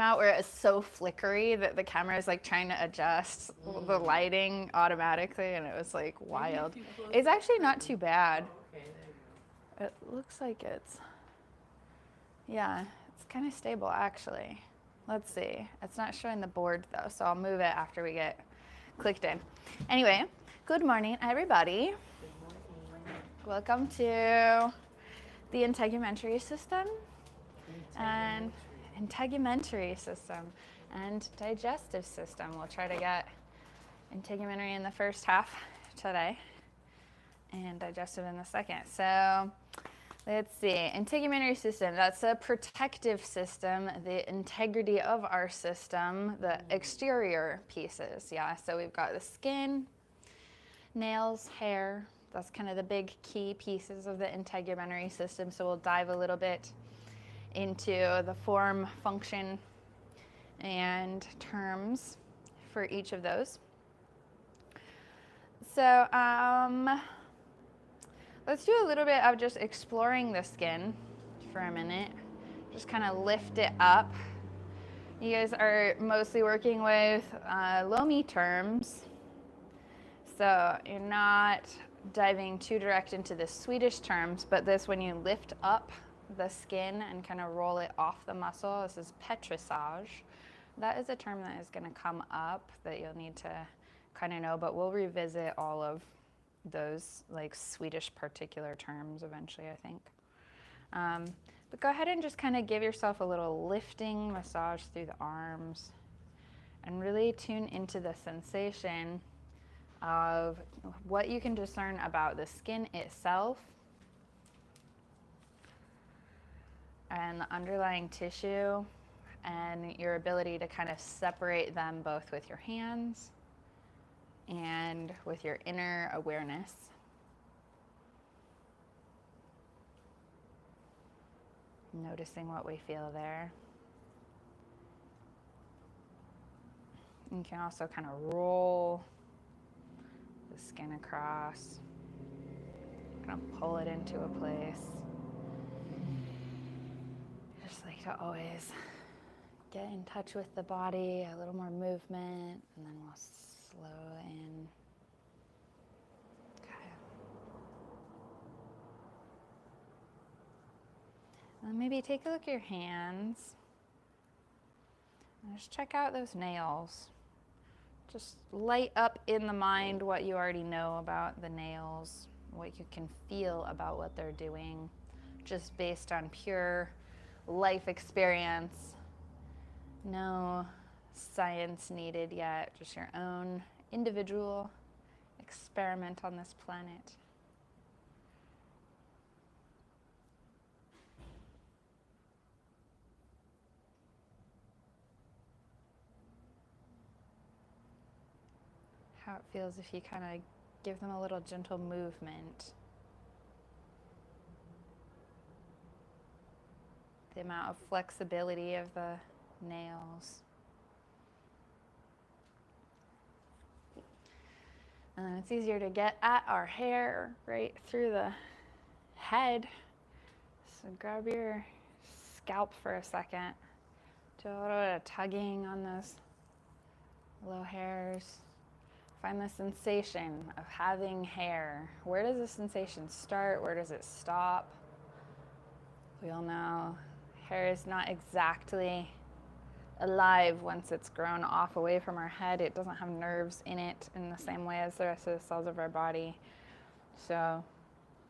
out where it's so flickery that the camera is like trying to adjust the lighting automatically, and it was like wild. It's actually not too bad. It looks like yeah, it's kind of stable actually. Let's see. It's not showing the board though, so I'll move it after we get clicked in. Anyway, good morning, everybody. Welcome to the Integumentary System and Integumentary System and Digestive System. We'll try to get integumentary in the first half today and digestive in the second. So let's see, integumentary system, that's a protective system, the integrity of our system, the exterior pieces, yeah. So we've got the skin, nails, hair, that's kind of the big key pieces of the integumentary system. So we'll dive a little bit into the form, function, and terms for each of those. So let's do a little bit of just exploring the skin for a minute. Just kind of lift it up. You guys are mostly working with LoMi terms, so you're not diving too direct into the Swedish terms, but this, when you lift up the skin and kind of roll it off the muscle, this is petrissage. That is a term that is going to come up that you'll need to kind of know, but we'll revisit all of those like Swedish particular terms eventually, I think. But go ahead and just kind of give yourself a little lifting massage through the arms and really tune into the sensation of what you can discern about the skin itself and the underlying tissue and your ability to kind of separate them both with your hands and with your inner awareness. Noticing what we feel there. You can also kind of roll the skin across, kind of pull it into a place. I just like to always get in touch with the body, a little more movement, and then we'll slow in. Okay. And maybe take a look at your hands. And just check out those nails. Just light up in the mind what you already know about the nails, what you can feel about what they're doing, just based on pure life experience. No science needed yet, just your own individual experiment on this planet. How it feels if you kind of give them a little gentle movement. The amount of flexibility of the nails. And then it's easier to get at our hair right through the head. So grab your scalp for a second. Do a little bit of tugging on those low hairs. Find the sensation of having hair. Where does the sensation start? Where does it stop? We all know hair is not exactly alive once it's grown off away from our head. It doesn't have nerves in it in the same way as the rest of the cells of our body. So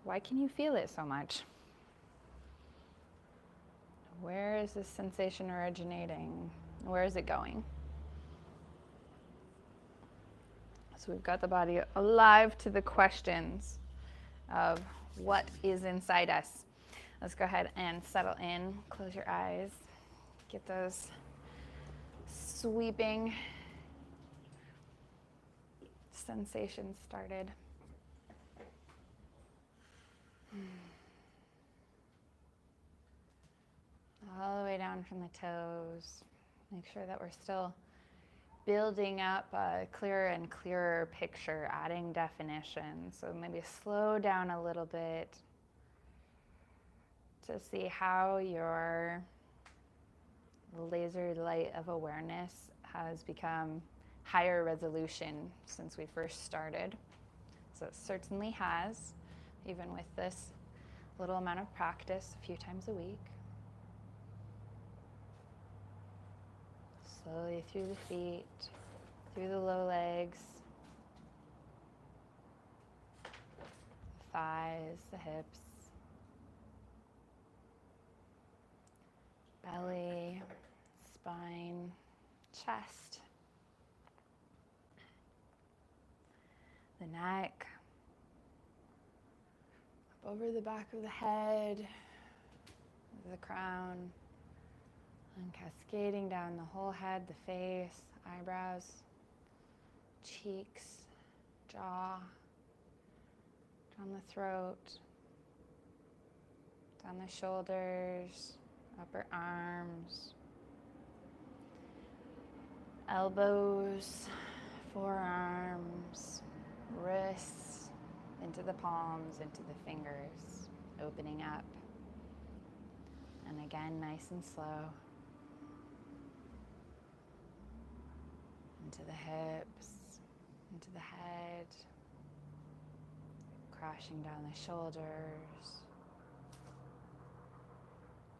why can you feel it so much? Where is this sensation originating? Where is it going? So we've got the body alive to the questions of what is inside us. Let's go ahead and settle in. Close your eyes. Get those sweeping sensations started. All the way down from the toes. Make sure that we're still building up a clearer and clearer picture, adding definition. So maybe slow down a little bit to see how your The laser light of awareness has become higher resolution since we first started. So it certainly has, even with this little amount of practice a few times a week. Slowly through the feet, through the low legs, the thighs, the hips, belly, spine, chest, the neck, up over the back of the head, the crown, and cascading down the whole head, the face, eyebrows, cheeks, jaw, down the throat, down the shoulders, upper arms, elbows, forearms, wrists, into the palms, into the fingers, opening up. And again, nice and slow. Into the hips, into the head, crashing down the shoulders,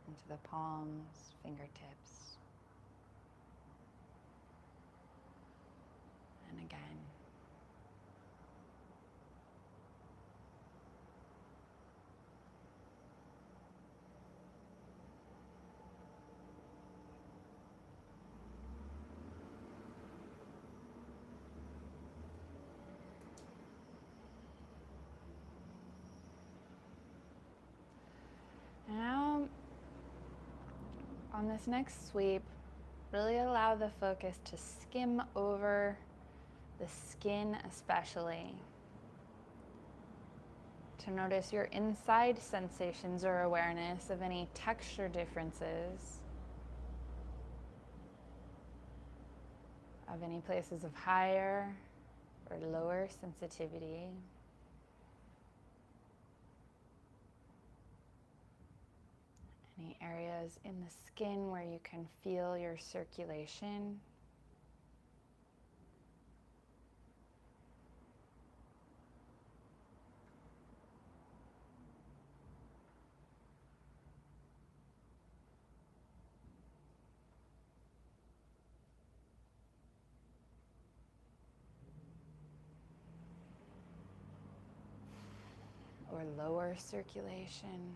into the palms, fingertips. And again. Now, on this next sweep, really allow the focus to skim over the skin especially. To notice your inside sensations or awareness of any texture differences, of any places of higher or lower sensitivity. Any areas in the skin where you can feel your circulation. Or lower circulation.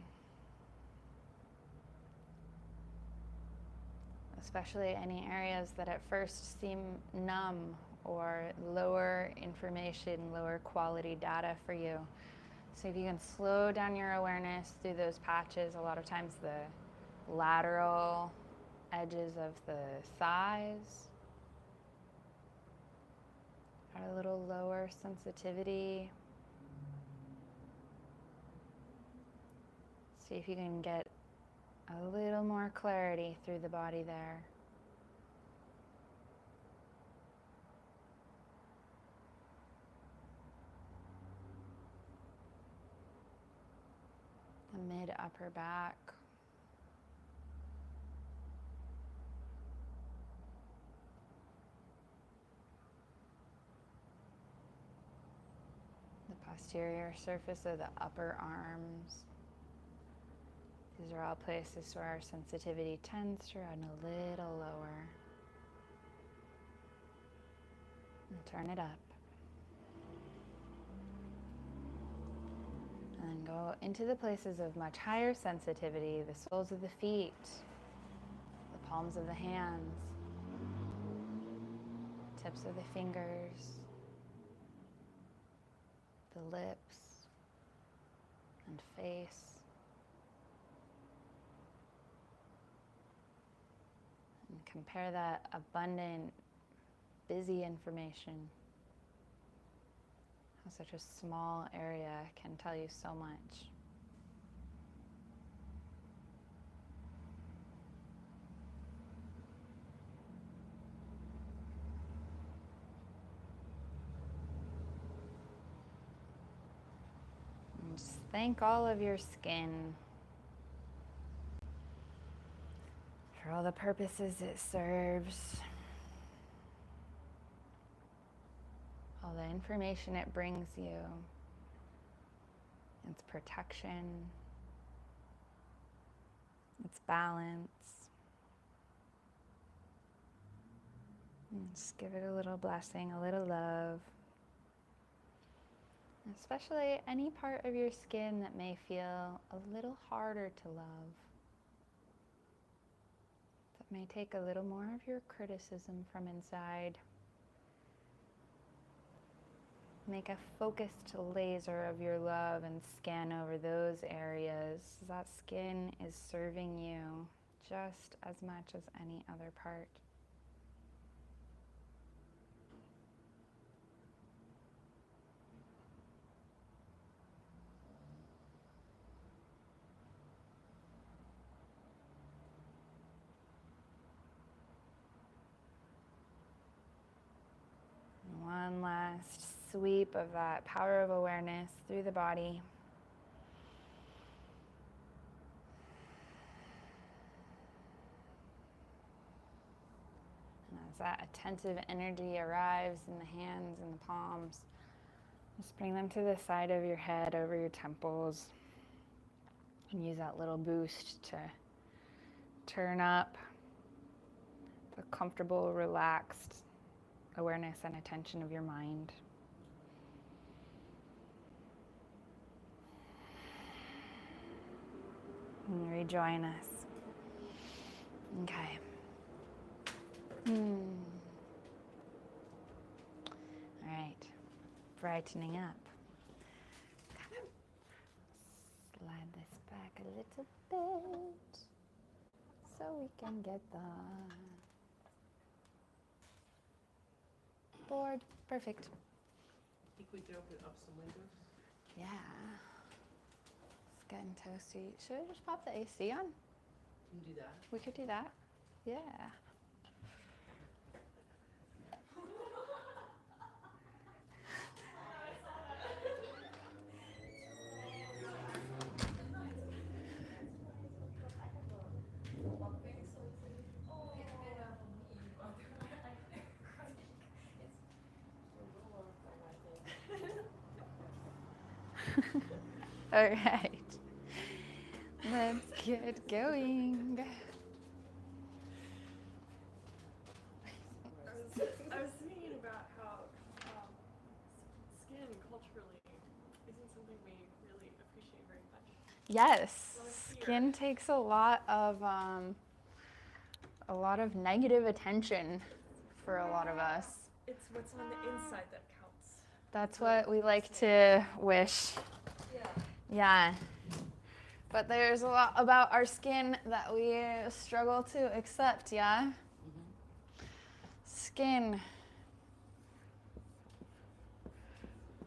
Especially any areas that at first seem numb or lower information, lower quality data for you. So if you can slow down your awareness through those patches, a lot of times the lateral edges of the thighs are a little lower sensitivity. See if you can get a little more clarity through the body there. The mid upper back. The posterior surface of the upper arms. These are all places where our sensitivity tends to run a little lower. And turn it up. And then go into the places of much higher sensitivity, the soles of the feet, the palms of the hands, tips of the fingers, the lips and face. And compare that abundant, busy information. How such a small area can tell you so much. And just thank all of your skin for for all the purposes it serves, all the information it brings you, its protection, its balance. And just give it a little blessing, a little love. Especially any part of your skin that may feel a little harder to love. That may take a little more of your criticism from inside. Make a focused laser of your love and scan over those areas. That skin is serving you just as much as any other part. One last sweep of that power of awareness through the body. And as that attentive energy arrives in the hands and the palms, just bring them to the side of your head, over your temples, and use that little boost to turn up the comfortable, relaxed awareness and attention of your mind. And rejoin us. Okay. All right. Brightening up. Kind of slide this back a little bit so we can get the board. Perfect. I think we could open up some windows. Yeah. It's getting toasty. Should I just pop the AC on? You can do that. We could do that. Yeah. All right, let's get going. I was thinking about how skin culturally isn't something we really appreciate very much. Yes, skin takes a lot of negative attention for a lot of us. It's what's on the inside that counts. That's what we like to wish. Yeah. But there's a lot about our skin that we struggle to accept, yeah? Mm-hmm. Skin.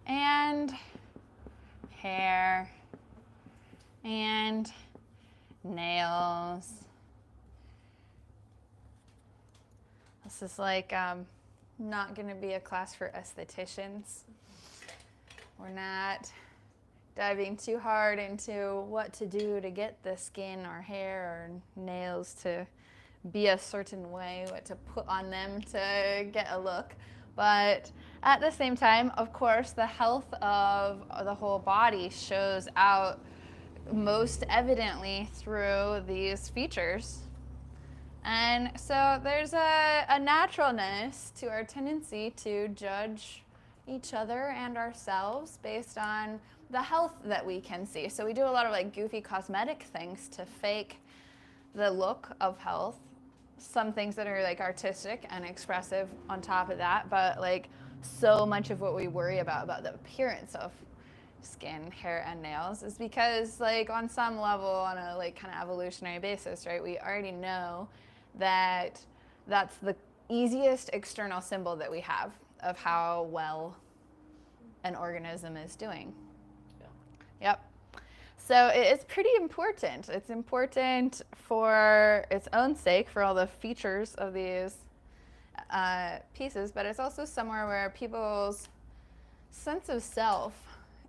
And hair. And nails. This is like not going to be a class for estheticians. We're not diving too hard into what to do to get the skin or hair or nails to be a certain way, what to put on them to get a look. But at the same time, of course, the health of the whole body shows out most evidently through these features. And so there's a naturalness to our tendency to judge each other and ourselves based on the health that we can see. So we do a lot of like goofy cosmetic things to fake the look of health. Some things that are like artistic and expressive on top of that, but like so much of what we worry about the appearance of skin, hair, and nails is because like on some level, on a like kind of evolutionary basis, right, we already know that that's the easiest external symbol that we have of how well an organism is doing. Yep. So it's pretty important. It's important for its own sake, for all the features of these pieces, but it's also somewhere where people's sense of self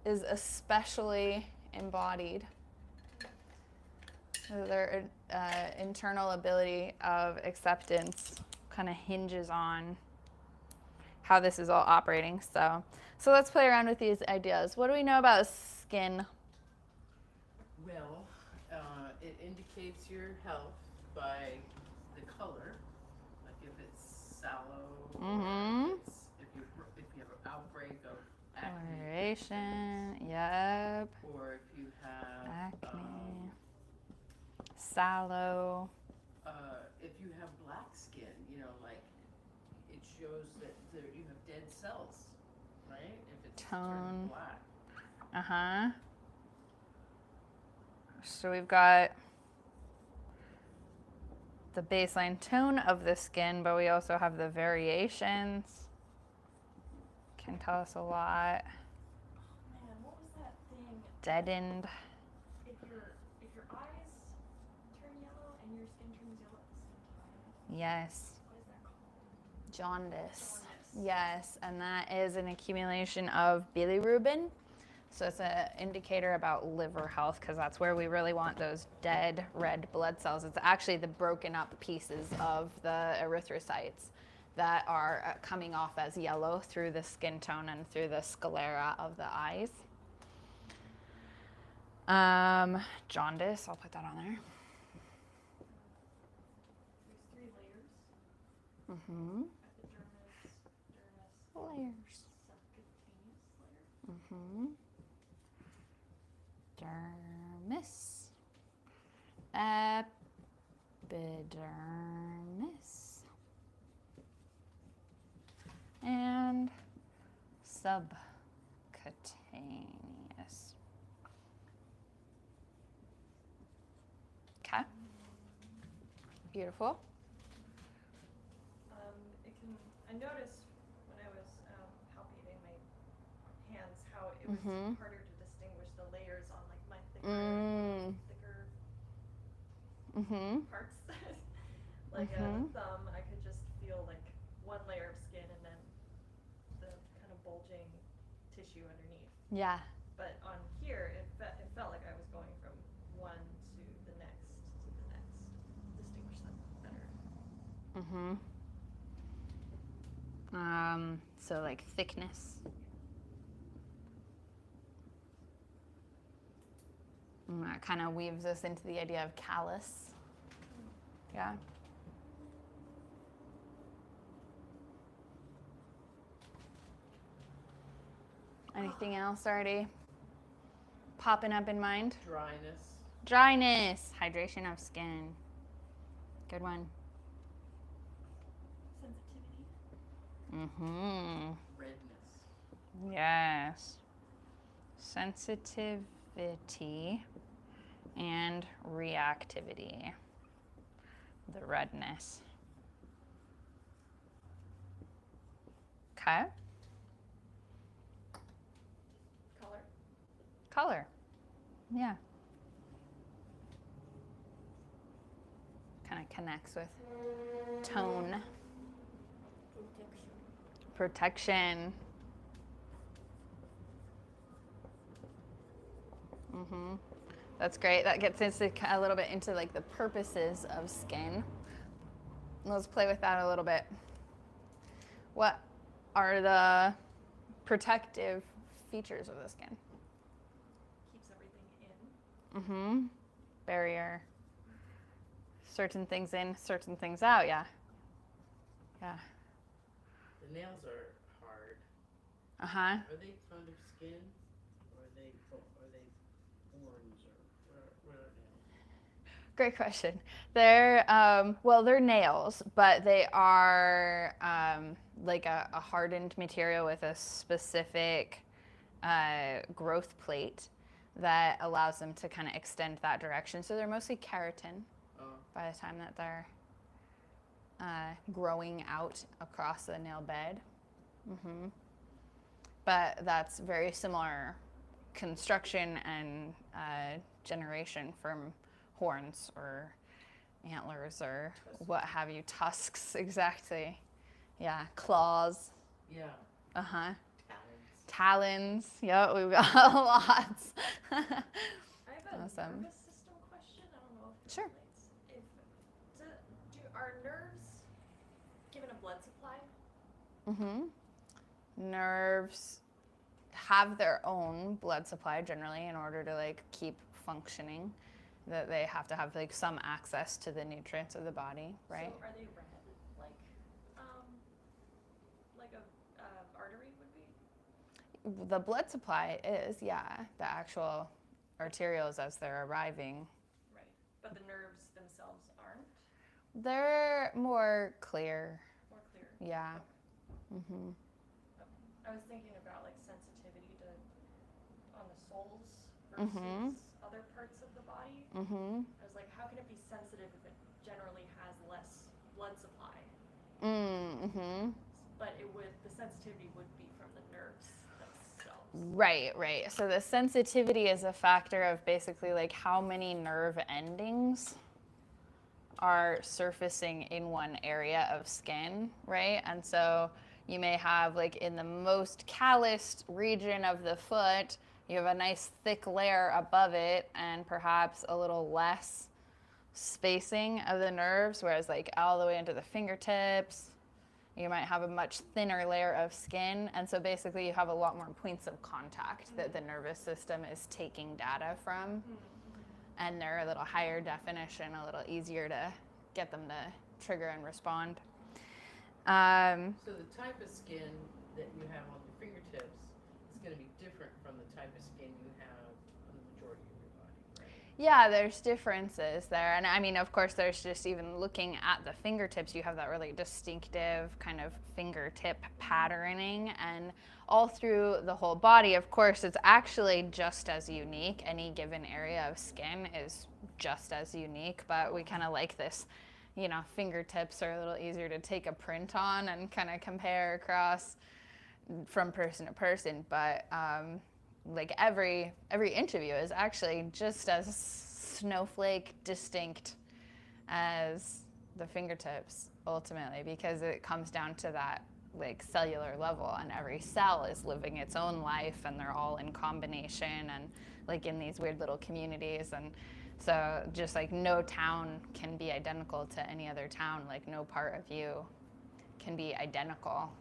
is especially embodied. So they're internal ability of acceptance kind of hinges on how this is all operating. So let's play around with these ideas. What do we know about skin? Well, it indicates your health by the color, like if it's sallow, Mm-hmm. or if you have an outbreak of acne, Coloration, yep. or if you have Acne. Sallow. if you have black skin, like it shows that you have dead cells, right? If it's Tone. turned black. Uh-huh. So we've got the baseline tone of the skin, but we also have the variations. Can tell us a lot. Man, what was that thing? Deadened. If your eyes turn yellow and your skin turns yellow at the same time, Yes. what is that called? Jaundice. Jaundice. Yes, and that is an accumulation of bilirubin. So it's an indicator about liver health because that's where we really want those dead red blood cells. It's actually the broken up pieces of the erythrocytes that are coming off as yellow through the skin tone and through the sclera of the eyes. Jaundice, I'll put that on there. There's 3 layers. Mm-hmm. Epidermis, dermis, Layers. subcutaneous layer. Mm-hmm. Dermis. Epidermis. And subcutaneous. Okay. Beautiful. I noticed when I was palpating my hands how it was Mhm. harder to distinguish the layers on like my thicker Mm-hmm. parts. Like Mhm. a thumb, I could just feel like one layer of skin and then the kind of bulging tissue underneath. Yeah. But on here, it felt like I was going from one to the next to the next. Distinguish them better. Mm-hmm. So like thickness. And that kind of weaves us into the idea of callus. Yeah. Anything else already popping up in mind? Dryness. Dryness, hydration of skin. Good one. Sensitivity. Mm-hmm. Redness. Yes. Sensitivity and reactivity. The redness. Okay. Color. Color. Yeah. Kind of connects with tone. Protection. Mm-hmm. That's great. That gets into a little bit into like the purposes of skin. Let's play with that a little bit. What are the protective features of the skin? Keeps everything in. Mm-hmm. Barrier. Certain things in, certain things out, yeah. Yeah. The nails are hard. Uh-huh. Are they kind of skin, or are they horns, or what are nails? Great question. They're they're nails, but they are like a hardened material with a specific growth plate that allows them to kind of extend that direction. So they're mostly keratin by the time that they're growing out across the nail bed. Mm-hmm. But that's very similar construction and generation from horns or antlers or what have you, tusks, exactly. Yeah, claws. Yeah. Uh-huh. Talons. Talons. Yep, we've got lots. I have a Awesome. nervous system question. I don't know if it Sure. relates. blood supply? Nerves have their own blood supply generally in order to like keep functioning. That they have to have like some access to the nutrients of the body, right? So are they red, like a artery would be? The blood supply is, yeah, the actual arterioles as they're arriving. Right, but the nerves themselves aren't? They're more clear. More clear? Yeah. Okay. I was thinking about like sensitivity to on the soles versus other parts of the body. I was like, how can it be sensitive if it generally has less blood supply? But the sensitivity would be from the nerves themselves. Right. So the sensitivity is a factor of basically like how many nerve endings are surfacing in one area of skin, right? And so you may have like in the most calloused region of the foot, you have a nice thick layer above it and perhaps a little less spacing of the nerves, whereas like all the way into the fingertips, you might have a much thinner layer of skin. And so basically you have a lot more points of contact that the nervous system is taking data from. And they're a little higher definition, a little easier to get them to trigger and respond. So the type of skin that you have on your fingertips is going to be different from the type of skin you have on the majority of your body, right? Yeah, there's differences there. And I mean, of course, there's just even looking at the fingertips, you have that really distinctive kind of fingertip patterning. And all through the whole body, of course, it's actually just as unique. Any given area of skin is just as unique, but we kind of like this, you know, fingertips are a little easier to take a print on and kind of compare across from person to person. But like every inch of you is actually just as snowflake distinct as the fingertips ultimately, because it comes down to that like cellular level, and every cell is living its own life and they're all in combination and like in these weird little communities. And so just like no town can be identical to any other town, like no part of you can be identical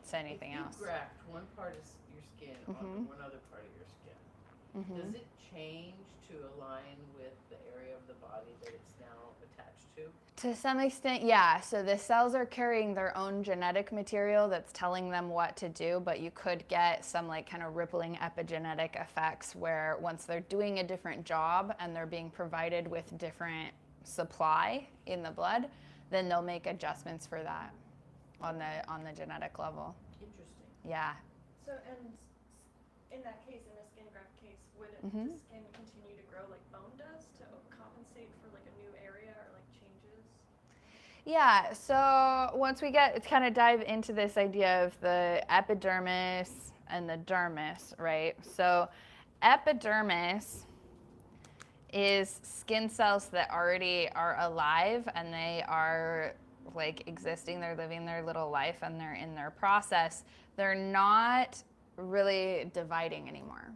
to anything else. If you graft one part of your skin onto one other part of your skin, does it change to align with the area of the body that it's now attached to? To some extent, yeah. So the cells are carrying their own genetic material that's telling them what to do, but you could get some like kind of rippling epigenetic effects where once they're doing a different job and they're being provided with different supply in the blood, then they'll make adjustments for that on the genetic level. Interesting. Yeah. So, and in that case, in a skin graft case, would the skin continue to grow like bone does to compensate for like a new area or like changes? Yeah, so once we kind of dive into this idea of the epidermis and the dermis, right? So epidermis is skin cells that already are alive and they are like existing, they're living their little life and they're in their process. They're not really dividing anymore.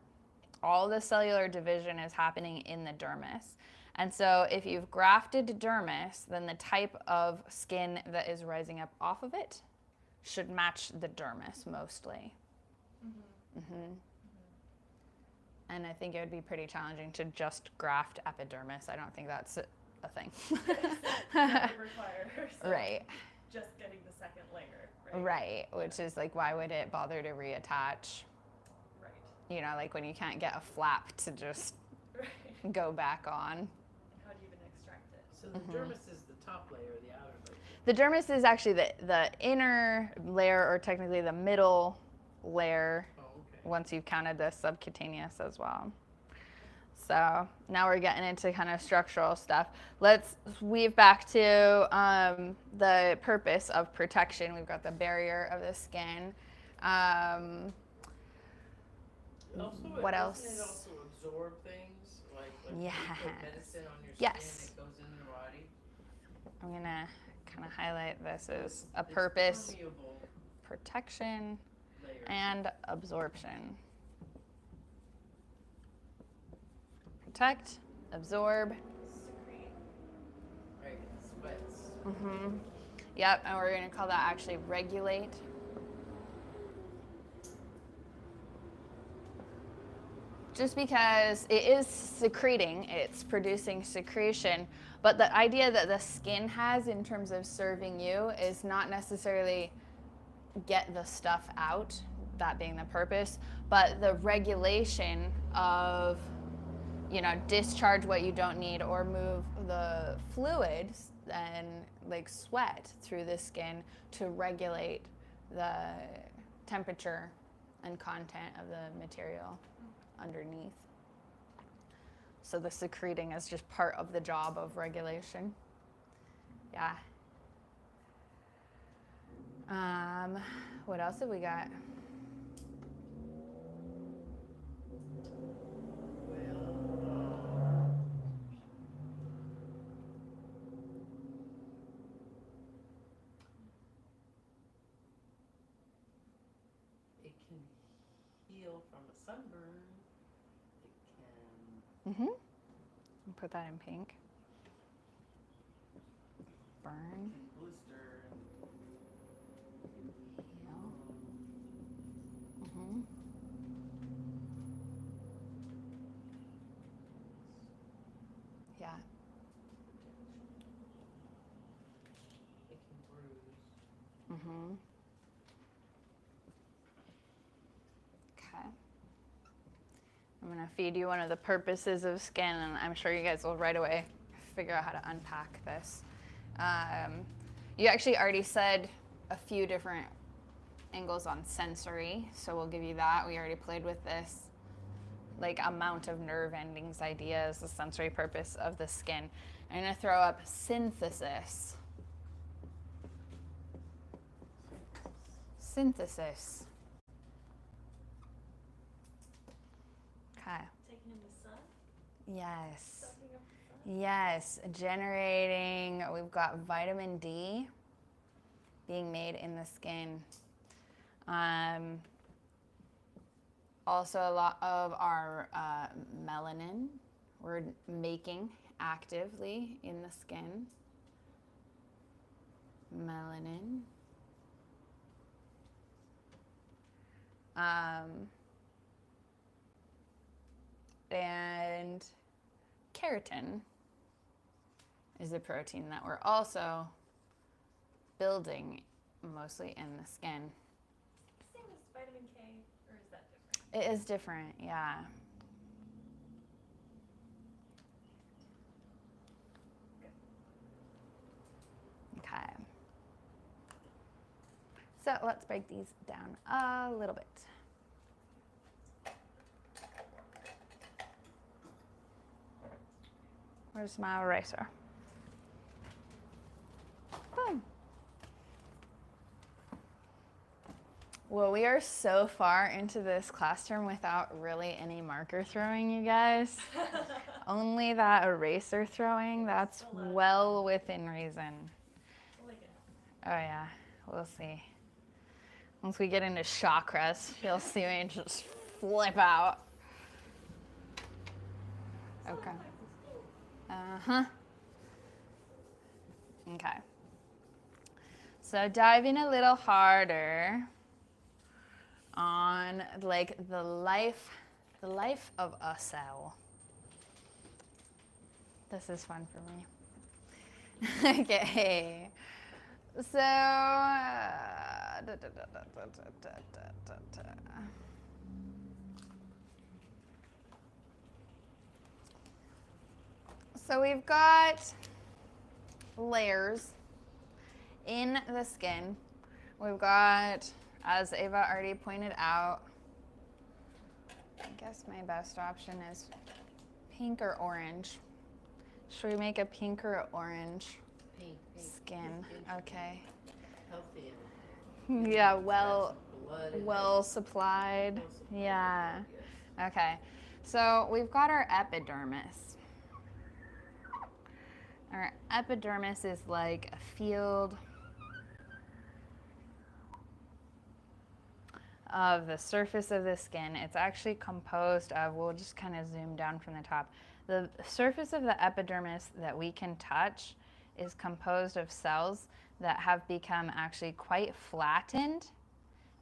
All the cellular division is happening in the dermis. And so if you've grafted dermis, then the type of skin that is rising up off of it should match the dermis mostly. And I think it would be pretty challenging to just graft epidermis. I don't think that's a thing. That would require Right. just getting the second layer, right? Right, which is like, why would it bother to reattach? Right. You know, like when you can't get a flap to just go back on. How do you even extract it? So the dermis is the top layer, the outer layer. The dermis is actually the inner layer, or technically the middle layer, once you've counted the subcutaneous as well. So now we're getting into kind of structural stuff. Let's weave back to the purpose of protection. We've got the barrier of the skin. What else? Doesn't it also absorb things? Like Yes. you put medicine on your Yes. skin, it goes in your body? I'm gonna kind of highlight this as a It's purpose, permeable protection, layer. and absorption. Protect, absorb. Secrete. Right, it sweats. Yep, and we're going to call that actually regulate. Just because it is secreting, it's producing secretion, but the idea that the skin has in terms of serving you is not necessarily get the stuff out, that being the purpose, but the regulation of, you know, discharge what you don't need or move the fluids and like sweat through the skin to regulate the temperature and content of the material underneath. So the secreting is just part of the job of regulation. Yeah. What else have we got? It can heal from a sunburn. It can. Mm-hmm. Put that in pink. Burn. Blister. Heal. Mm-hmm. Yeah. It can bruise. Mm-hmm. Okay. I'm going to feed you one of the purposes of skin, and I'm sure you guys will right away figure out how to unpack this. You actually already said a few different angles on sensory, so we'll give you that. We already played with this, like amount of nerve endings idea is the sensory purpose of the skin. I'm going to throw up synthesis. Synthesis. Okay. Taking in the sun? Yes. Soaking up the sun? Yes. Generating, we've got vitamin D being made in the skin. Also, a lot of our melanin we're making actively in the skin. Melanin. And keratin is a protein that we're also building mostly in the skin. Same as vitamin K, or is that different? It is different, yeah. Okay. So let's break these down a little bit. Where's my eraser? Boom. Well, we are so far into this class term without really any marker throwing, you guys. Only that eraser throwing, that's well within reason. I like it. Oh yeah, we'll see. Once we get into chakras, you'll see me just flip out. Okay. Uh-huh. Okay. So diving a little harder on like the life of a cell. This is fun for me. Okay. So so we've got layers in the skin. We've got, as Ava already pointed out, I guess my best option is pink or orange. Should we make a pink or orange Pink. skin? Okay. Healthy. Yeah, well Well supplied. supplied, Yeah. yes. Okay. So we've got our epidermis. Our epidermis is like a field of the surface of the skin. It's actually composed of, we'll just kind of zoom down from the top. The surface of the epidermis that we can touch is composed of cells that have become actually quite flattened.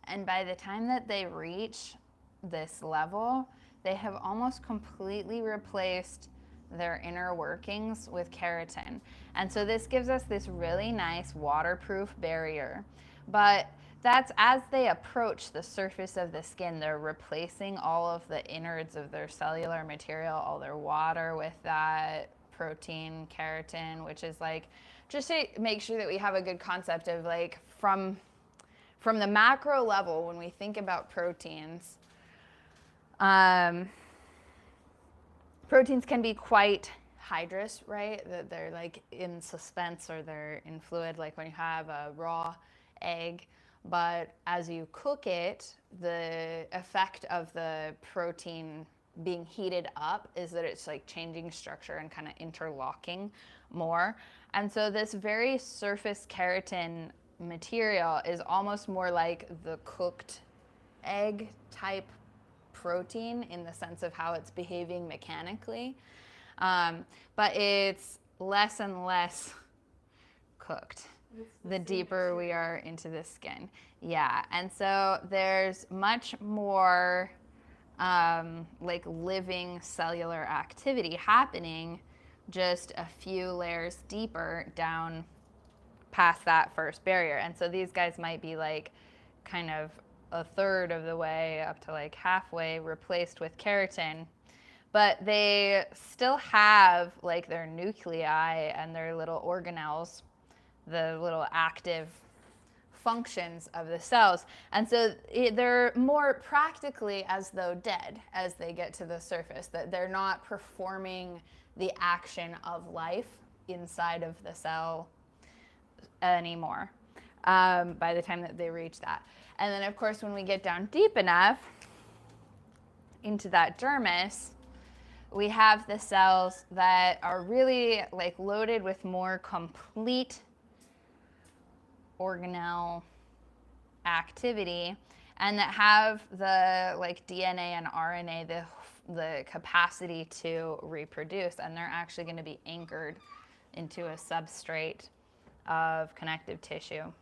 And by the time that they reach this level, they have almost completely replaced their inner workings with keratin. And so this gives us this really nice waterproof barrier. But that's as they approach the surface of the skin, they're replacing all of the innards of their cellular material, all their water, with that protein, keratin, which is like, just to make sure that we have a good concept of like from the macro level, when we think about proteins, proteins can be quite hydrous, right? That they're like in suspense or they're in fluid, like when you have a raw egg. But as you cook it, the effect of the protein being heated up is that it's like changing structure and kind of interlocking more. And so this very surface keratin material is almost more like the cooked egg type protein in the sense of how it's behaving mechanically. But it's less and less cooked the deeper we are into the skin. Yeah, and so there's much more like living cellular activity happening just a few layers deeper down past that first barrier. And so these guys might be like kind of a third of the way up to like halfway replaced with keratin, but they still have like their nuclei and their little organelles, the little active functions of the cells. And so they're more practically as though dead as they get to the surface, that they're not performing the action of life inside of the cell anymore by the time that they reach that. And then of course when we get down deep enough into that dermis, we have the cells that are really like loaded with more complete organelle activity and that have the like DNA and RNA, the capacity to reproduce, and they're actually going to be anchored into a substrate of connective tissue.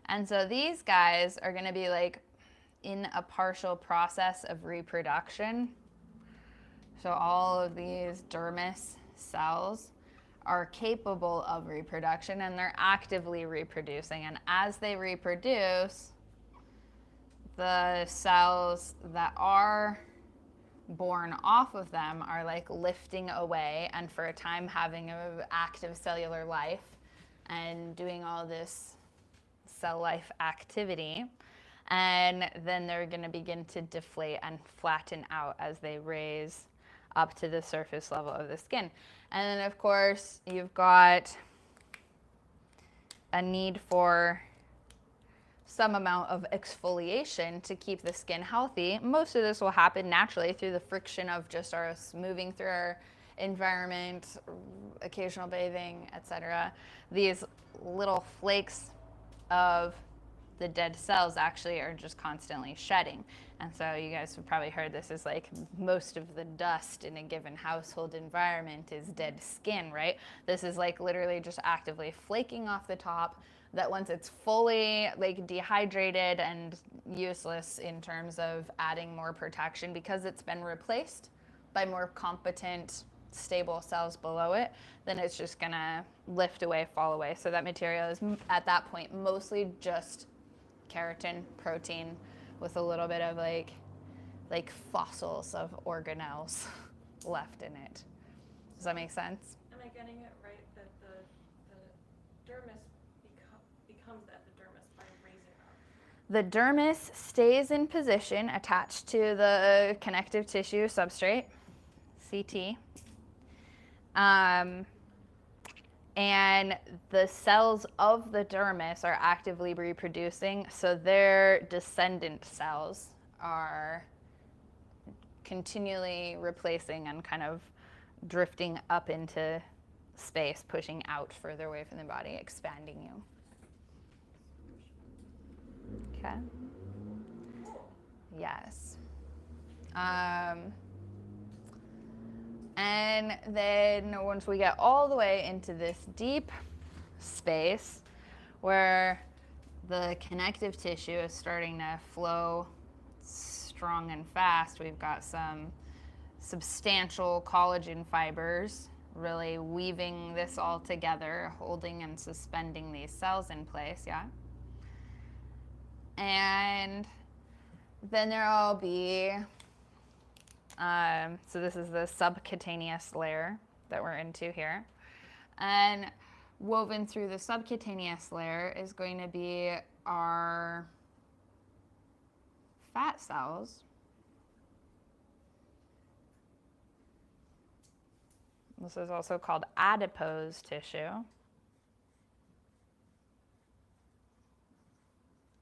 And so these guys are going to be like in a partial process of reproduction. So all of these dermis cells are capable of reproduction and they're actively reproducing. And as they reproduce, the cells that are born off of them are like lifting away and for a time having an active cellular life and doing all this cell life activity. And then they're going to begin to deflate and flatten out as they raise up to the surface level of the skin. And then of course you've got a need for some amount of exfoliation to keep the skin healthy. Most of this will happen naturally through the friction of just us moving through our environment, occasional bathing, etc. These little flakes of the dead cells actually are just constantly shedding. And so you guys have probably heard this is like most of the dust in a given household environment is dead skin, right? This is like literally just actively flaking off the top, that once it's fully like dehydrated and useless in terms of adding more protection because it's been replaced by more competent, stable cells below it, then it's just gonna lift away, fall away. So that material is at that point mostly just keratin, protein, with a little bit of like fossils of organelles left in it. Does that make sense? Am I getting it right that the dermis becomes epidermis by raising up? The dermis stays in position attached to the connective tissue substrate, CT. And the cells of the dermis are actively reproducing, so their descendant cells are continually replacing and kind of drifting up into space, pushing out further away from the body, expanding you. Okay. Yes. And then once we get all the way into this deep space where the connective tissue is starting to flow strong and fast. We've got some substantial collagen fibers really weaving this all together, holding and suspending these cells in place, yeah? And then there'll be, so this is the subcutaneous layer that we're into here. And woven through the subcutaneous layer is going to be our fat cells. This is also called adipose tissue.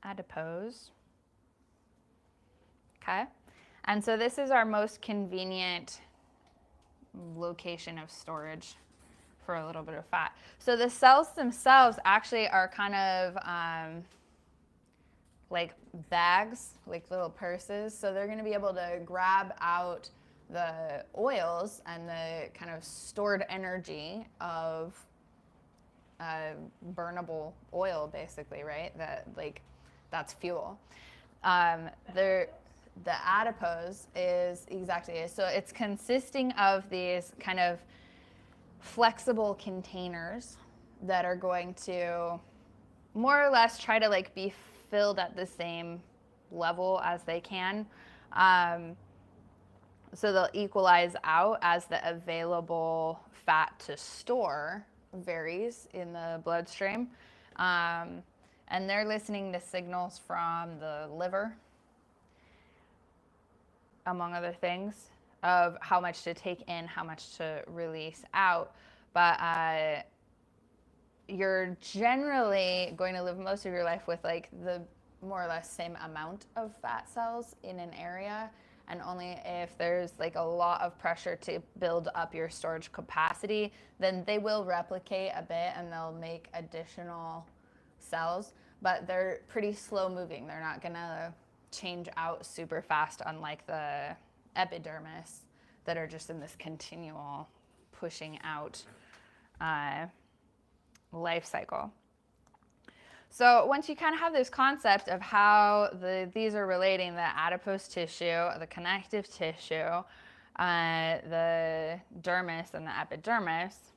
Adipose. Okay? And so this is our most convenient location of storage for a little bit of fat. So the cells themselves actually are kind of like bags, like little purses. So they're going to be able to grab out the oils and the kind of stored energy of burnable oil, basically, right? That's fuel. The adipose is exactly it. So it's consisting of these kind of flexible containers that are going to more or less try to like be filled at the same level as they can. So they'll equalize out as the available fat to store varies in the bloodstream. And they're listening to signals from the liver, among other things, of how much to take in, how much to release out. But you're generally going to live most of your life with like the more or less same amount of fat cells in an area. And only if there's like a lot of pressure to build up your storage capacity, then they will replicate a bit and they'll make additional cells. But they're pretty slow moving. They're not gonna change out super fast, unlike the epidermis that are just in this continual pushing out life cycle. So once you kind of have this concept of how these are relating, the adipose tissue, the connective tissue, the dermis and the epidermis,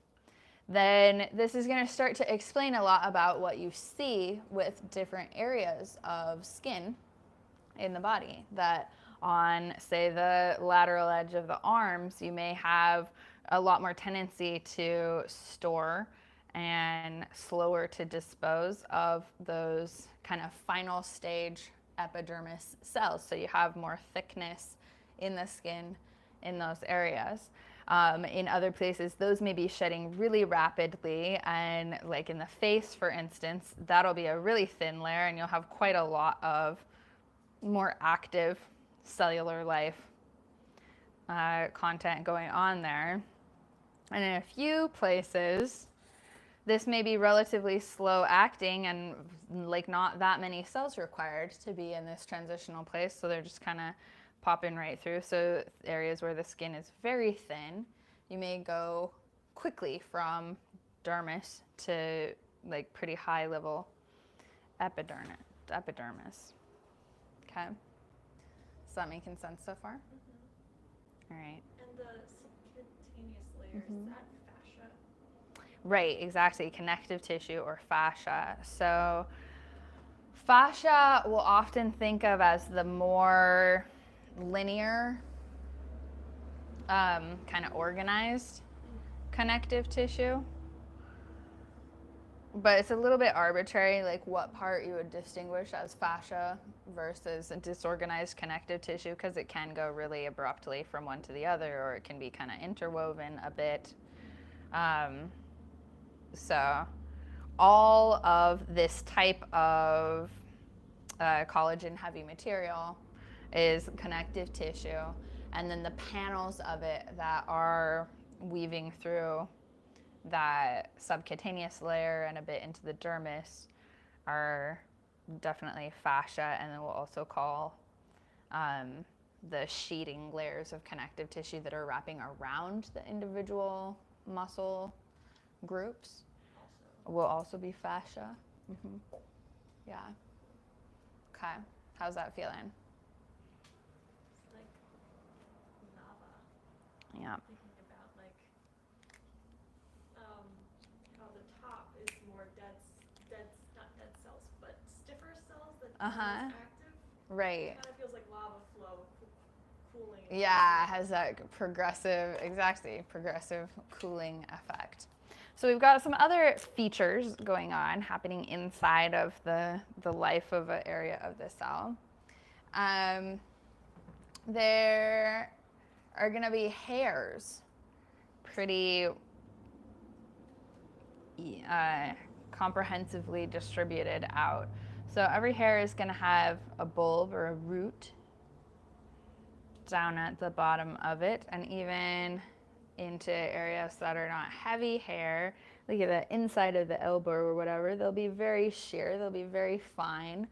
then this is going to start to explain a lot about what you see with different areas of skin in the body. That on, say, the lateral edge of the arms, you may have a lot more tendency to store and slower to dispose of those kind of final stage epidermis cells. So you have more thickness in the skin in those areas. In other places, those may be shedding really rapidly, and like in the face, for instance, that'll be a really thin layer, and you'll have quite a lot of more active cellular life content going on there. And in a few places, this may be relatively slow acting and like not that many cells required to be in this transitional place, so they're just kind of popping right through. So areas where the skin is very thin, you may go quickly from dermis to like pretty high level epidermis. Okay, is that making sense so far? Mm-hmm. All right. And the subcutaneous layer, is that fascia? Right, exactly, connective tissue or fascia. So fascia we'll often think of as the more linear, kind of organized connective tissue. But it's a little bit arbitrary, like what part you would distinguish as fascia versus a disorganized connective tissue, because it can go really abruptly from one to the other, or it can be kind of interwoven a bit. So all of this type of collagen heavy material is connective tissue, and then the panels of it that are weaving through that subcutaneous layer and a bit into the dermis are definitely fascia, and then we'll also call the sheeting layers of connective tissue that are wrapping around the individual muscle groups will also be fascia. Yeah. Okay. How's that feeling? It's like lava. Yeah. Thinking about like how the top is more not dead cells, but stiffer cells that are less active. Right. It kind of feels like lava flow, cooling. Yeah, it has that progressive cooling effect. So we've got some other features going on happening inside of the life of an area of the cell. There are going to be hairs pretty comprehensively distributed out. So every hair is going to have a bulb or a root down at the bottom of it, and even into areas that are not heavy hair, like at the inside of the elbow or whatever, they'll be very sheer, they'll be very fine.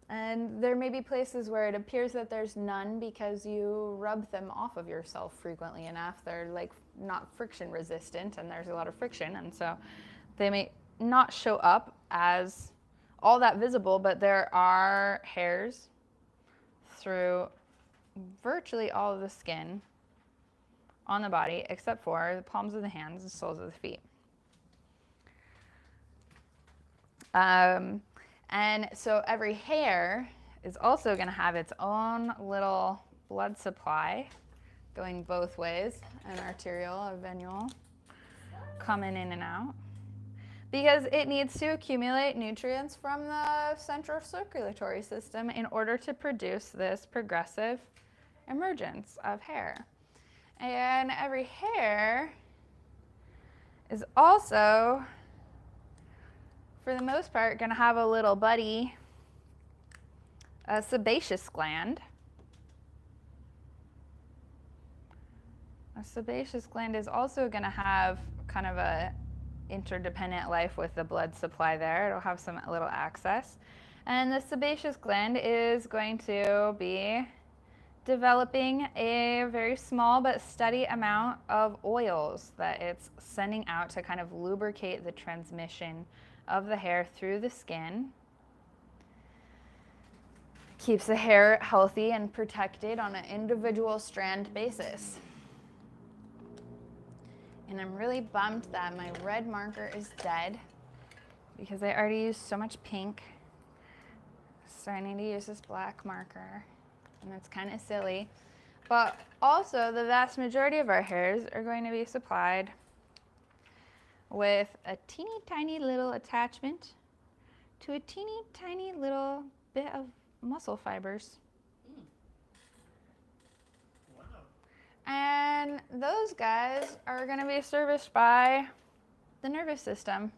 And there may be places where it appears that there's none because you rub them off of yourself frequently enough. They're like not friction resistant, and there's a lot of friction, and so they may not show up as all that visible, but there are hairs through virtually all of the skin on the body except for the palms of the hands and soles of the feet. And so every hair is also going to have its own little blood supply going both ways, an arterial, a venual, coming in and out, because it needs to accumulate nutrients from the central circulatory system in order to produce this progressive emergence of hair. And every hair is also, for the most part, going to have a little buddy, a sebaceous gland. A sebaceous gland is also going to have kind of a interdependent life with the blood supply there. It'll have some little access. And the sebaceous gland is going to be developing a very small but steady amount of oils that it's sending out to kind of lubricate the transmission of the hair through the skin. Keeps the hair healthy and protected on an individual strand basis. And I'm really bummed that my red marker is dead because I already used so much pink. So I need to use this black marker. And that's kind of silly. But also, the vast majority of our hairs are going to be supplied with a teeny tiny little attachment to a teeny tiny little bit of muscle fibers. Wow. And those guys are going to be serviced by the nervous system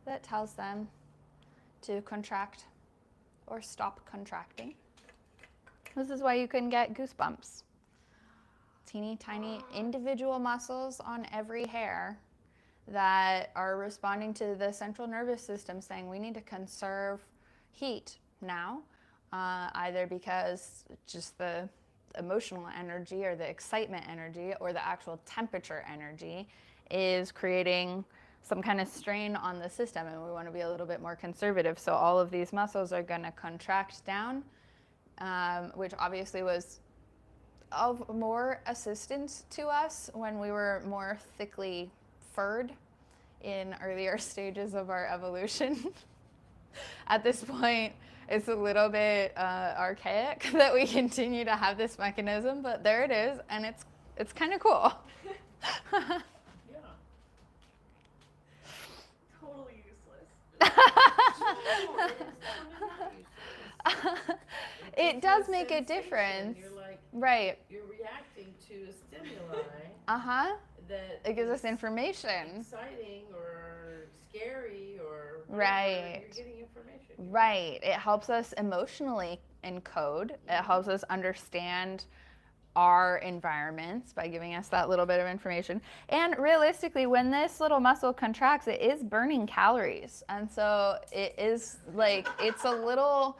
that tells them to contract or stop contracting. This is why you can get goosebumps. Teeny tiny individual muscles on every hair that are responding to the central nervous system saying we need to conserve heat now, either because just the emotional energy or the excitement energy or the actual temperature energy is creating some kind of strain on the system, and we want to be a little bit more conservative. So all of these muscles are going to contract down, which obviously was of more assistance to us when we were more thickly furred in earlier stages of our evolution. At this point, it's a little bit archaic that we continue to have this mechanism, but there it is, and it's kind of cool. Yeah. Totally useless. It does make a difference. You're like, Right. you're reacting to a stimuli that It gives us is information. exciting or scary or whatever. Right. You're getting information. Right. It helps us emotionally encode. It helps us understand our environments by giving us that little bit of information. And realistically, when this little muscle contracts, it is burning calories. And so it is like, it's a little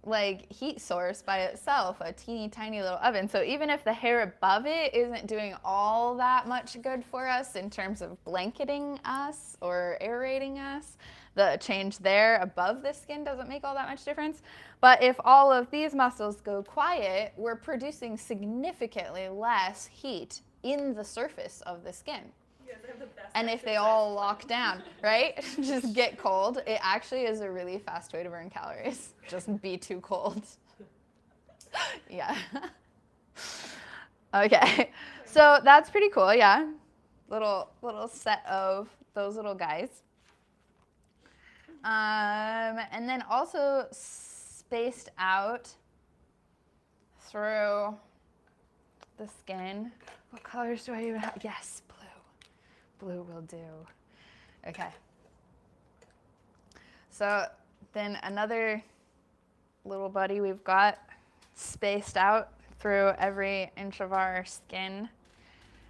like heat source by itself, a teeny tiny little oven. So even if the hair above it isn't doing all that much good for us in terms of blanketing us or aerating us, the change there above the skin doesn't make all that much difference. But if all of these muscles go quiet, we're producing significantly less heat in the surface of the skin. You guys have the best And if they exercise all plan. lock down, right? Just get cold. It actually is a really fast way to burn calories. Just be too cold. Yeah. Okay. So that's pretty cool, yeah. Little set of those little guys. And then also spaced out through the skin. What colors do I even have? Yes, blue. Blue will do. Okay. So then another little buddy we've got spaced out through every inch of our skin.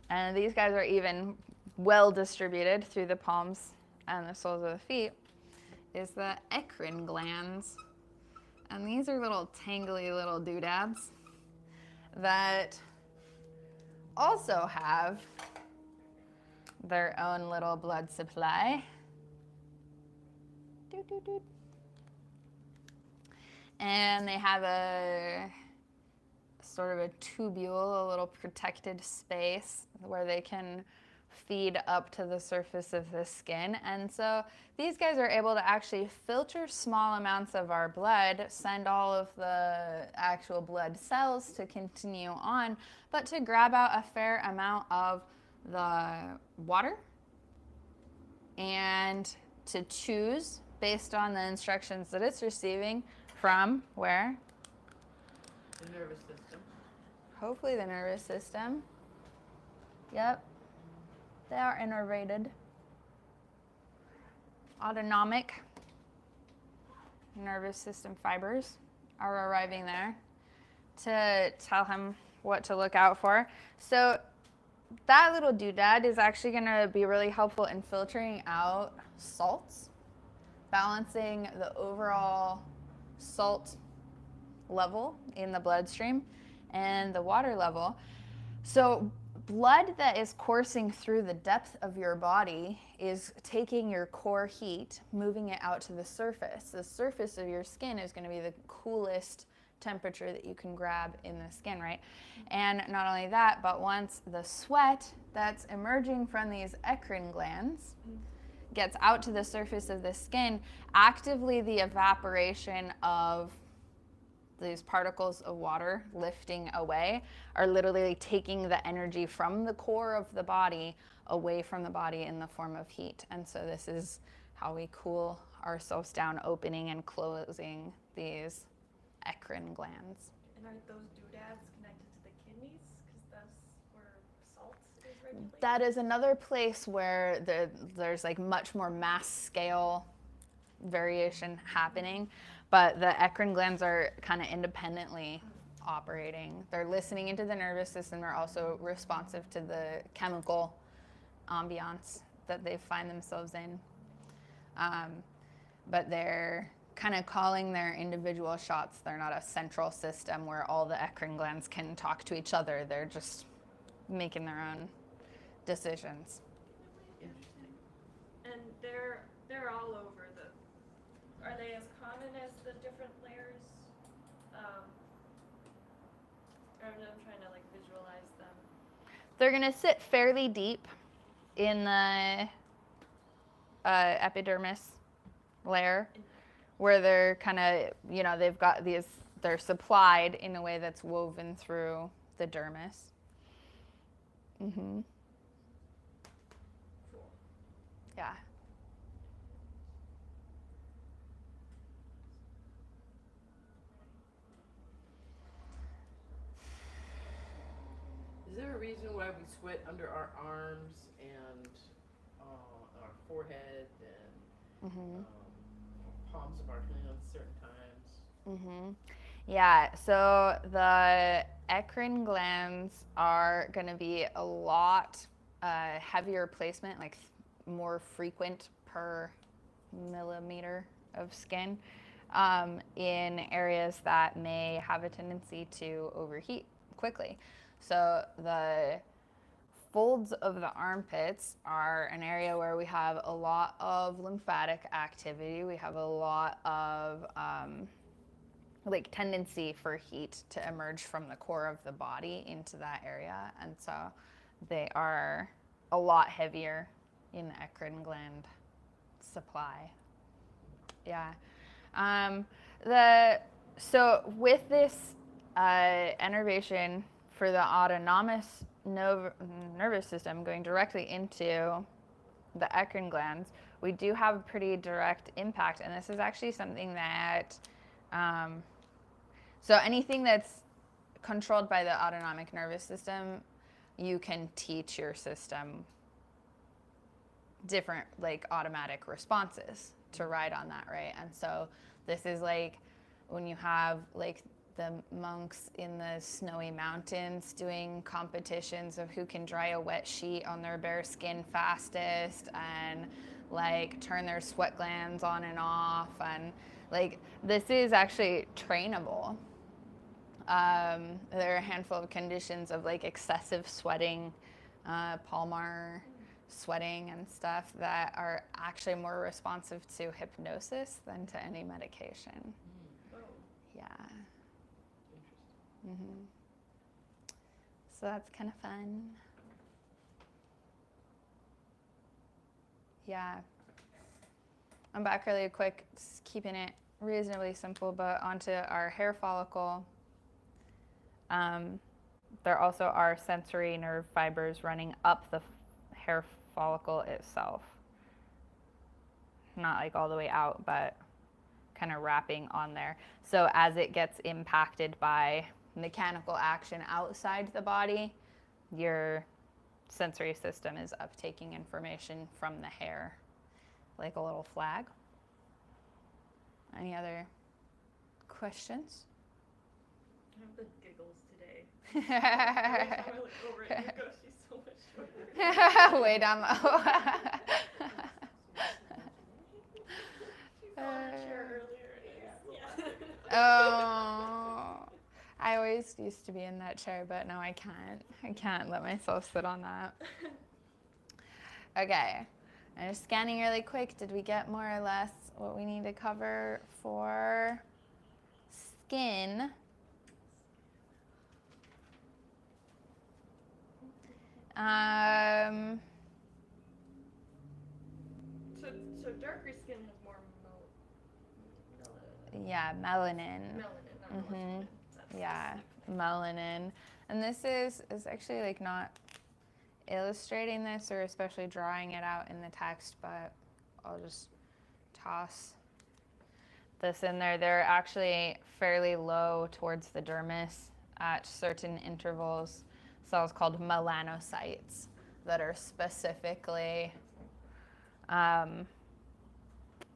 And these guys are even well distributed through the palms and the soles of the feet, is the eccrine glands. And these are little tangly little doodads that also have their own little blood supply. Doot, doot, doot. And they have a sort of a tubule, a little protected space where they can feed up to the surface of the skin. And so these guys are able to actually filter small amounts of our blood, send all of the actual blood cells to continue on, but to grab out a fair amount of the water and to choose based on the instructions that it's receiving from where? The nervous system. Hopefully the nervous system. Yep. They are innervated. Autonomic nervous system fibers are arriving there to tell him what to look out for. So that little doodad is actually going to be really helpful in filtering out salts, balancing the overall salt level in the bloodstream and the water level. So blood that is coursing through the depth of your body is taking your core heat, moving it out to the surface. The surface of your skin is going to be the coolest temperature that you can grab in the skin, right? And not only that, but once the sweat that's emerging from these eccrine glands gets out to the surface of the skin, actively the evaporation of these particles of water lifting away are literally taking the energy from the core of the body away from the body in the form of heat. And so this is how we cool ourselves down, opening and closing these eccrine glands. And are those doodads connected to the kidneys? Because that's where salt is regulated? That is another place where there's like much more mass scale variation happening, but the eccrine glands are kind of independently operating. They're listening into the nervous system. They're also responsive to the chemical ambiance that they find themselves in. But they're kind of calling their individual shots. They're not a central system where all the eccrine glands can talk to each other. They're just making their own decisions. Interesting. And they're all over the. Are they as common as the different layers? I'm trying to like visualize them. They're going to sit fairly deep in the epidermis layer, where they're kind of, you know, they've got these, they're supplied in a way that's woven through the dermis. Mm-hmm. Cool. Yeah. Is there a reason why we sweat under our arms and our forehead and palms of our hands certain times? Mm-hmm. Yeah, so the eccrine glands are going to be a lot heavier placement, like more frequent per millimeter of skin. in areas that may have a tendency to overheat quickly. So the folds of the armpits are an area where we have a lot of lymphatic activity. We have a lot of like tendency for heat to emerge from the core of the body into that area, and so they are a lot heavier in the eccrine gland supply. Yeah. So with this innervation for the autonomous nervous system going directly into the eccrine glands, we do have a pretty direct impact, and this is actually something that so anything that's controlled by the autonomic nervous system, you can teach your system different like automatic responses to ride on that, right? And so this is like when you have like the monks in the snowy mountains doing competitions of who can dry a wet sheet on their bare skin fastest and like turn their sweat glands on and off, and like this is actually trainable. There are a handful of conditions of like excessive sweating, palmar sweating and stuff that are actually more responsive to hypnosis than to any medication. Oh, Yeah. interesting. So that's kind of fun. Yeah. I'm back really quick, just keeping it reasonably simple, but onto our hair follicle. There also are sensory nerve fibers running up the hair follicle itself. Not like all the way out, but kind of wrapping on there. So as it gets impacted by mechanical action outside the body, your sensory system is uptaking information from the hair, like a little flag. Any other questions? I have the giggles today. Every time I look over at you, go, she's so much shorter. Way down low. She fell in a chair earlier. Yeah. Oh, I always used to be in that chair, but now I can't. I can't let myself sit on that. Okay, I'm just scanning really quick. Did we get more or less what we need to cover for skin? So darker skin has more melanin. Yeah, melanin. Melanin, not Mhm. melatonin. Yeah, melanin. And this is actually like not illustrating this or especially drawing it out in the text, but I'll just toss this in there. They're actually fairly low towards the dermis at certain intervals. Cells called melanocytes that are specifically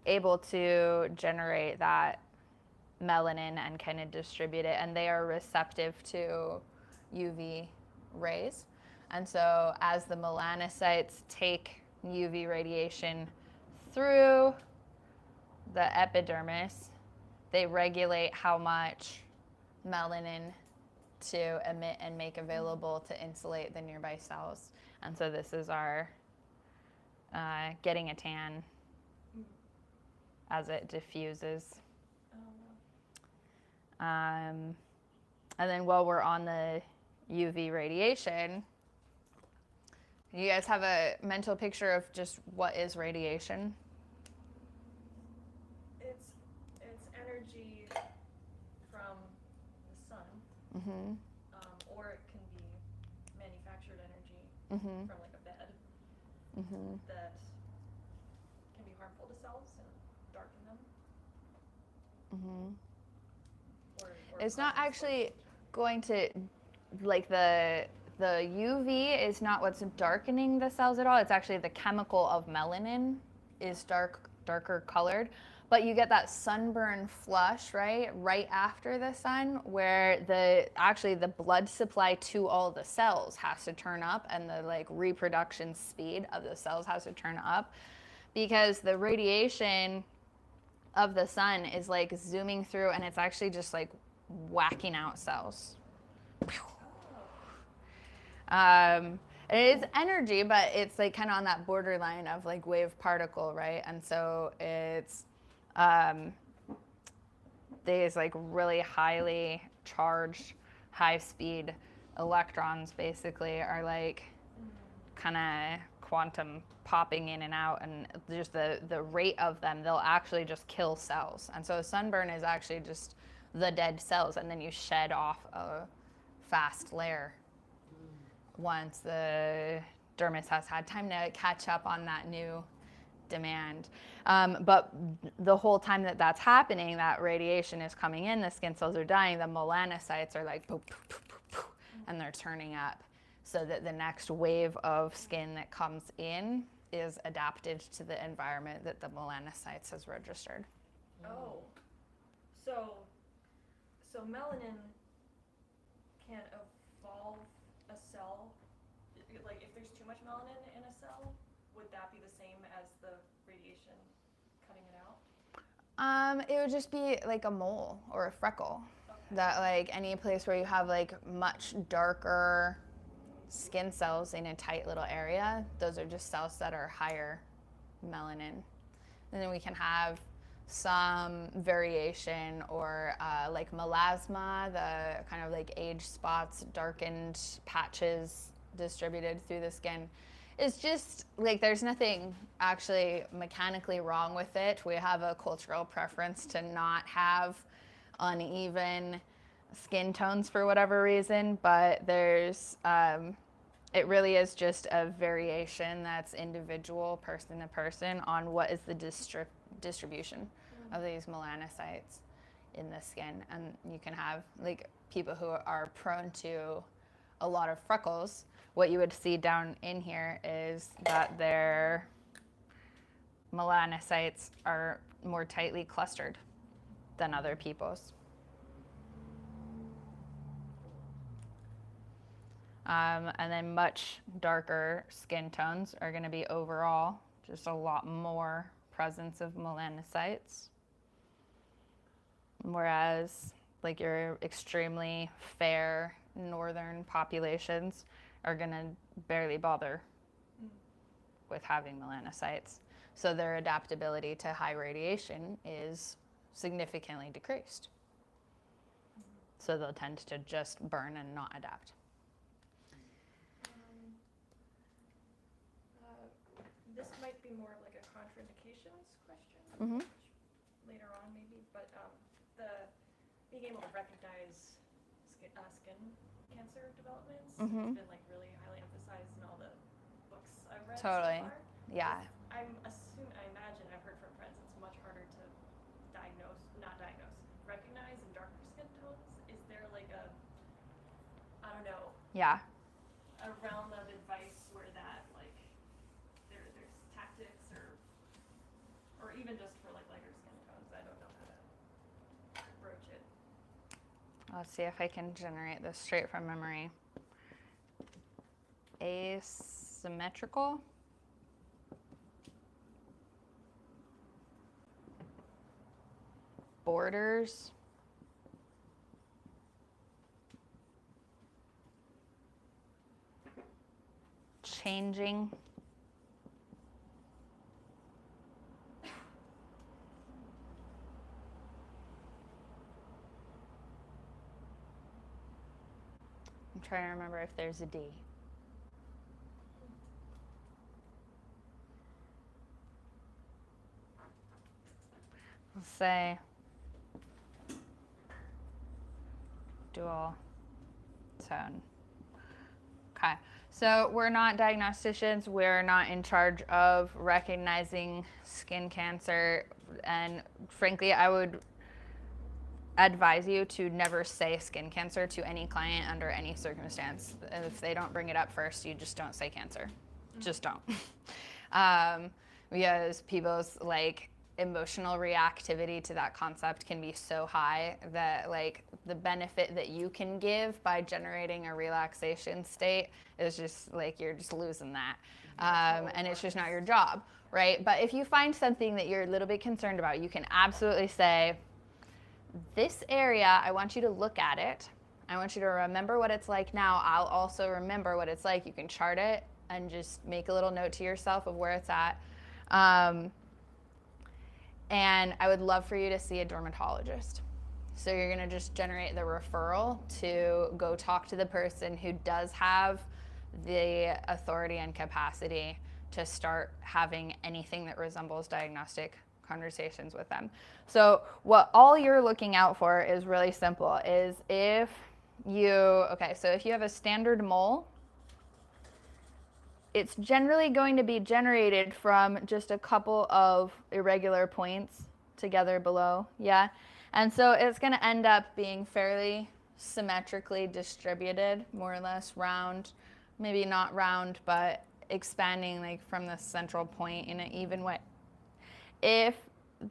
able to generate that melanin and kind of distribute it, and they are receptive to UV rays. And so as the melanocytes take UV radiation through the epidermis, they regulate how much melanin to emit and make available to insulate the nearby cells. And so this is our getting a tan as it diffuses. And then while we're on the UV radiation, you guys have a mental picture of just what is radiation? It's energy from the sun, Mm-hmm. or it can be manufactured energy Mm-hmm. from like a bed Mm-hmm. that can be harmful to cells and darken them. Mm-hmm. Or It's not cause actually going to, like the UV is not what's darkening the cells at all. It's actually the chemical of melanin is darker colored. But you get that sunburn flush, right after the sun, where the blood supply to all the cells has to turn up, and the like reproduction speed of the cells has to turn up, because the radiation of the sun is like zooming through, and it's actually just like whacking out cells. It is energy, but it's like kind of on that borderline of like wave particle, right? And so it's these like really highly charged, high speed electrons basically are like kind of quantum popping in and out, and just the rate of them, they'll actually just kill cells. And so a sunburn is actually just the dead cells, and then you shed off a fast layer once the dermis has had time to catch up on that new demand. But the whole time that that's happening, that radiation is coming in, the skin cells are dying, the melanocytes are like, poof, poof, poof, poof, poof, and they're turning up, so that the next wave of skin that comes in is adapted to the environment that the melanocytes has registered. Oh, so melanin can evolve a cell. Like if there's too much melanin in a cell, would that be the same as the radiation cutting it out? It would just be like a mole or a freckle. Okay. That like any place where you have like much darker skin cells in a tight little area, those are just cells that are higher melanin. And then we can have some variation, or like melasma, the kind of like age spots, darkened patches distributed through the skin. It's just like there's nothing actually mechanically wrong with it. We have a cultural preference to not have uneven skin tones for whatever reason, but there's it really is just a variation that's individual, person to person, on what is the distribution of these melanocytes in the skin. And you can have like people who are prone to a lot of freckles. What you would see down in here is that their melanocytes are more tightly clustered than other people's. And then much darker skin tones are going to be overall just a lot more presence of melanocytes. Whereas like your extremely fair northern populations are going to barely bother with having melanocytes. So their adaptability to high radiation is significantly decreased. So they'll tend to just burn and not adapt. This might be more of like a contraindications question later on maybe, but the being able to recognize skin cancer developments has been like really highly emphasized in all the books I've read Totally. so far. Yeah. I imagine I've heard from friends it's much harder to recognize in darker skin tones. Is there like a, I don't know, Yeah. a realm of advice where that like there's tactics or even just for like lighter skin tones? I don't know how to approach it. Let's see if I can generate this straight from memory. Asymmetrical. Borders. Changing. I'm trying to remember if there's a D. Let's say dual tone. Okay, so we're not diagnosticians. We're not in charge of recognizing skin cancer. And frankly, I would advise you to never say skin cancer to any client under any circumstance. If they don't bring it up first, you just don't say cancer. Just don't. Because people's like emotional reactivity to that concept can be so high that like the benefit that you can give by generating a relaxation state is just like you're just losing that. And it's just not your job, right? But if you find something that you're a little bit concerned about, you can absolutely say, this area, I want you to look at it. I want you to remember what it's like now. I'll also remember what it's like. You can chart it and just make a little note to yourself of where it's at. And I would love for you to see a dermatologist. So you're going to just generate the referral to go talk to the person who does have the authority and capacity to start having anything that resembles diagnostic conversations with them. So what all you're looking out for is really simple, is if you have a standard mole, it's generally going to be generated from just a couple of irregular points together below, yeah? And so it's going to end up being fairly symmetrically distributed, more or less round, maybe not round, but expanding like from the central point in an even way. If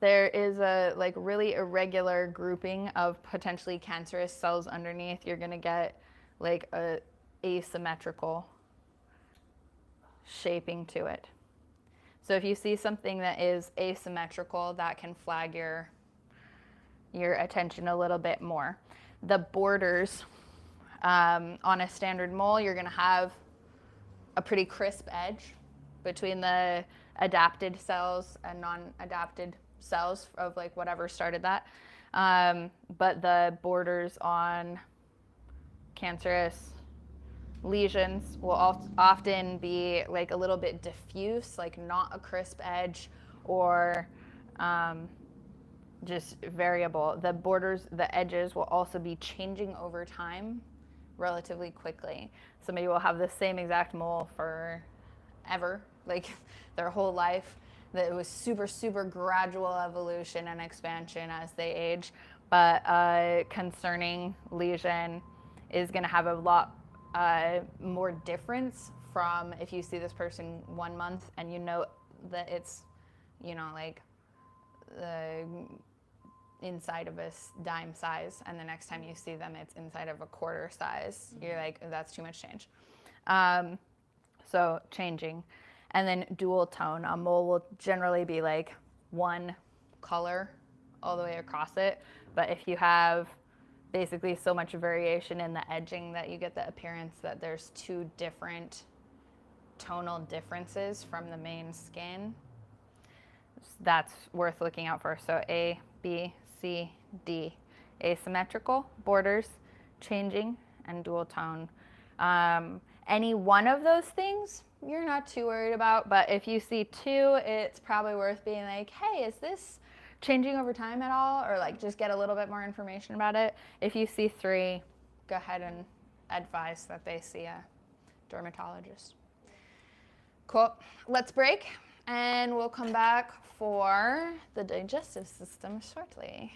there is a like really irregular grouping of potentially cancerous cells underneath, you're going to get like a asymmetrical shaping to it. So if you see something that is asymmetrical, that can flag your attention a little bit more. The borders on a standard mole, you're going to have a pretty crisp edge between the adapted cells and non-adapted cells of like whatever started that. But the borders on cancerous lesions will often be like a little bit diffuse, like not a crisp edge, or just variable. The borders, the edges will also be changing over time relatively quickly. Somebody will have the same exact mole forever, like their whole life. That it was super, super gradual evolution and expansion as they age. But a concerning lesion is going to have a lot more difference from if you see this person 1 month and you know that it's, like the inside of a dime size, and the next time you see them it's inside of a quarter size. You're like, that's too much change. So changing. And then dual tone. A mole will generally be like one color all the way across it. But if you have basically so much variation in the edging that you get the appearance that there's two different tonal differences from the main skin, that's worth looking out for. So A, B, C, D. Asymmetrical, borders, changing, and dual tone. Any one of those things you're not too worried about, but if you see two, it's probably worth being like, hey, is this changing over time at all? Or like just get a little bit more information about it. If you see three, go ahead and advise that they see a dermatologist. Cool. Let's break and we'll come back for the digestive system shortly.